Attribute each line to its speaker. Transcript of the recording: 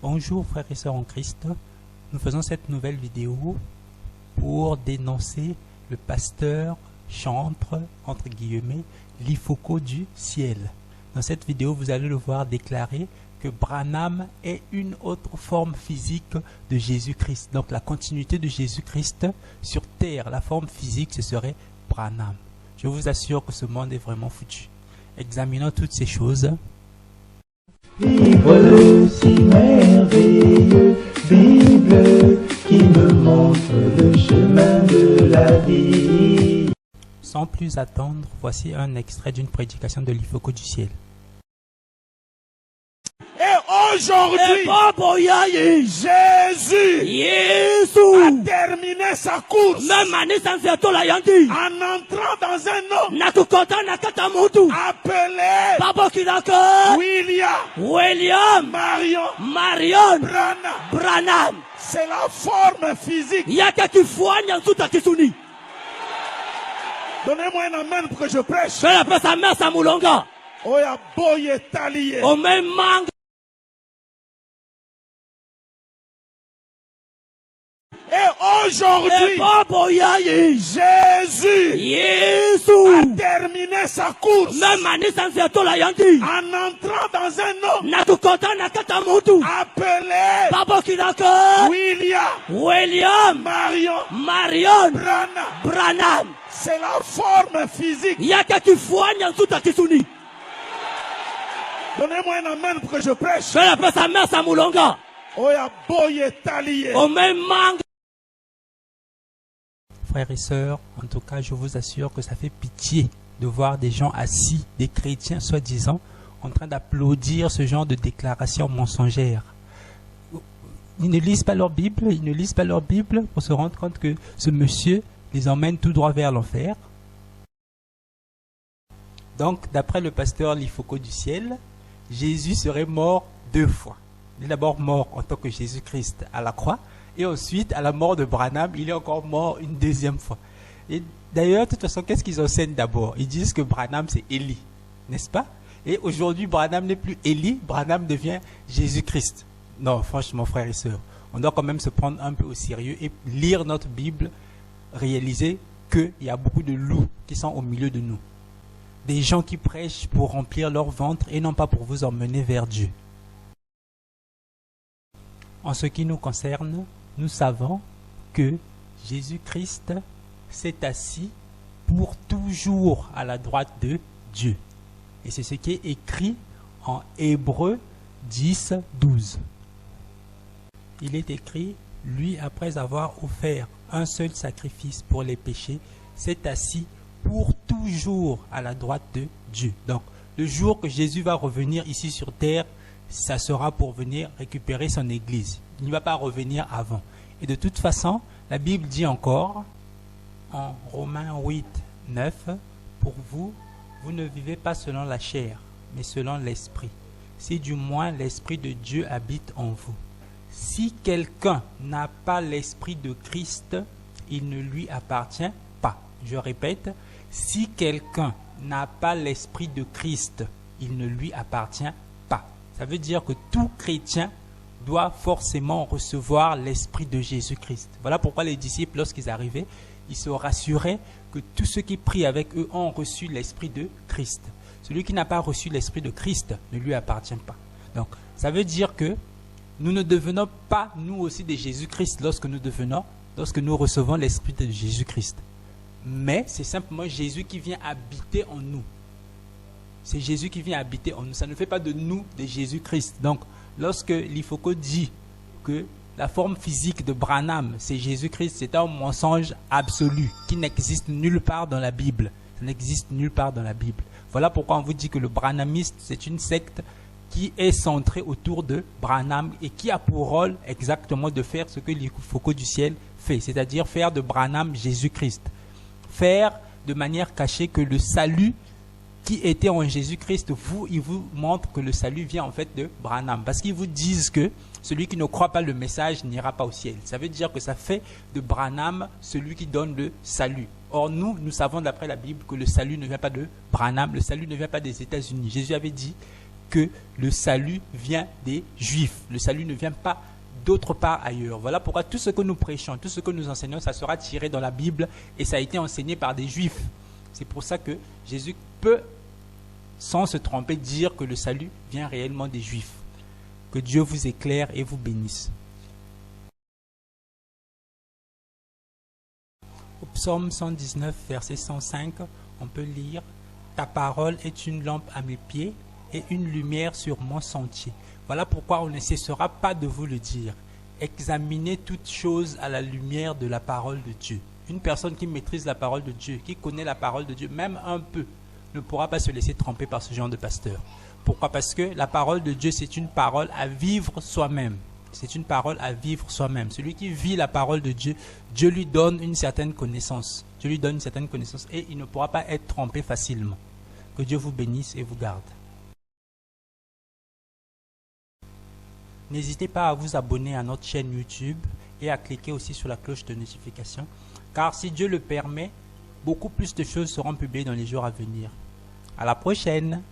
Speaker 1: Bonjour frères et sœurs en Christ, nous faisons cette nouvelle vidéo pour dénoncer le pasteur, chantre, entre guillemets, l'Ifoko du ciel. Dans cette vidéo, vous allez le voir déclarer que Branham est une autre forme physique de Jésus-Christ. Donc la continuité de Jésus-Christ sur terre, la forme physique, ce serait Branham. Je vous assure que ce monde est vraiment foutu. Examinons toutes ces choses.
Speaker 2: Vivre le si merveilleux, Bible qui me montre le chemin de la vie.
Speaker 1: Sans plus attendre, voici un extrait d'une prédication de l'Ifoko du ciel.
Speaker 3: Et aujourd'hui, Jésus a terminé sa course en entrant dans un homme appelé William Marion Branham. C'est la forme physique. Donnez-moi un amen pour que je prêche. Oya boye taliye. Et aujourd'hui, Jésus a terminé sa course en entrant dans un homme appelé William Marion Branham. C'est la forme physique. Donnez-moi un amen pour que je prêche. Oya boye taliye.
Speaker 1: Frères et sœurs, en tout cas, je vous assure que ça fait pitié de voir des gens assis, des chrétiens soi-disant, en train d'applaudir ce genre de déclarations mensongères. Ils ne lisent pas leur Bible, pour se rendre compte que ce monsieur les emmène tout droit vers l'enfer. Donc, d'après le pasteur l'Ifoko du ciel, Jésus serait mort 2 fois. Il est d'abord mort en tant que Jésus-Christ à la croix, et ensuite, à la mort de Branham, il est encore mort une 2e fois. Et d'ailleurs, de toute façon, qu'est-ce qu'ils enseignent d'abord? Ils disent que Branham, c'est Élie, n'est-ce pas? Et aujourd'hui, Branham n'est plus Élie, Branham devient Jésus-Christ. Non, franchement, frères et sœurs, on doit quand même se prendre un peu au sérieux et lire notre Bible, réaliser qu'il y a beaucoup de loups qui sont au milieu de nous. Des gens qui prêchent pour remplir leur ventre et non pas pour vous emmener vers Dieu. En ce qui nous concerne, nous savons que Jésus-Christ s'est assis pour toujours à la droite de Dieu. Et c'est ce qui est écrit en Hébreux 10, 12. Il est écrit, lui, après avoir offert un seul sacrifice pour les péchés, s'est assis pour toujours à la droite de Dieu. Donc, le jour que Jésus va revenir ici sur terre, ça sera pour venir récupérer son église. Il ne va pas revenir avant. Et de toute façon, la Bible dit encore, en Romains 8, 9, pour vous, vous ne vivez pas selon la chair, mais selon l'esprit. Si du moins l'esprit de Dieu habite en vous. Si quelqu'un n'a pas l'esprit de Christ, il ne lui appartient pas. Je répète, si quelqu'un n'a pas l'esprit de Christ, il ne lui appartient pas. Ça veut dire que tout chrétien doit forcément recevoir l'esprit de Jésus-Christ. Voilà pourquoi les disciples, lorsqu'ils arrivaient, ils se rassuraient que tous ceux qui prient avec eux ont reçu l'esprit de Christ. Celui qui n'a pas reçu l'esprit de Christ ne lui appartient pas. Donc, ça veut dire que nous ne devenons pas, nous aussi, de Jésus-Christ lorsque nous recevons l'esprit de Jésus-Christ. Mais c'est simplement Jésus qui vient habiter en nous. C'est Jésus qui vient habiter en nous. Ça ne fait pas de nous de Jésus-Christ. Donc, lorsque l'Ifoko dit que la forme physique de Branham, c'est Jésus-Christ, c'est un mensonge absolu qui n'existe nulle part dans la Bible. Ça n'existe nulle part dans la Bible. Voilà pourquoi on vous dit que le branhamiste, c'est une secte qui est centrée autour de Branham et qui a pour rôle exactement de faire ce que l'Ifoko du ciel fait, c'est-à-dire faire de Branham Jésus-Christ. Faire de manière cachée que le salut qui était en Jésus-Christ, ils vous montrent que le salut vient en fait de Branham. Parce qu'ils vous disent que celui qui ne croit pas le message n'ira pas au ciel. Ça veut dire que ça fait de Branham celui qui donne le salut. Or nous savons d'après la Bible que le salut ne vient pas de Branham, le salut ne vient pas des États-Unis. Jésus avait dit que le salut vient des Juifs. Le salut ne vient pas d'autre part ailleurs. Voilà pourquoi tout ce que nous prêchons, tout ce que nous enseignons, ça sera tiré dans la Bible et ça a été enseigné par des Juifs. C'est pour ça que Jésus peut, sans se tromper, dire que le salut vient réellement des Juifs. Que Dieu vous éclaire et vous bénisse. Au psaume 119, verset 105, on peut lire « Ta parole est une lampe à mes pieds et une lumière sur mon sentier. » Voilà pourquoi on ne cessera pas de vous le dire. Examinez toutes choses à la lumière de la parole de Dieu. Une personne qui maîtrise la parole de Dieu, qui connaît la parole de Dieu, même un peu, ne pourra pas se laisser tromper par ce genre de pasteur. Pourquoi? Parce que la parole de Dieu, c'est une parole à vivre soi-même. C'est une parole à vivre soi-même. Celui qui vit la parole de Dieu, Dieu lui donne une certaine connaissance. Dieu lui donne une certaine connaissance et il ne pourra pas être trompé facilement. Que Dieu vous bénisse et vous garde. N'hésitez pas à vous abonner à notre chaîne YouTube et à cliquer aussi sur la cloche de notification. Car si Dieu le permet, beaucoup plus de choses seront publiées dans les jours à venir. À la prochaine!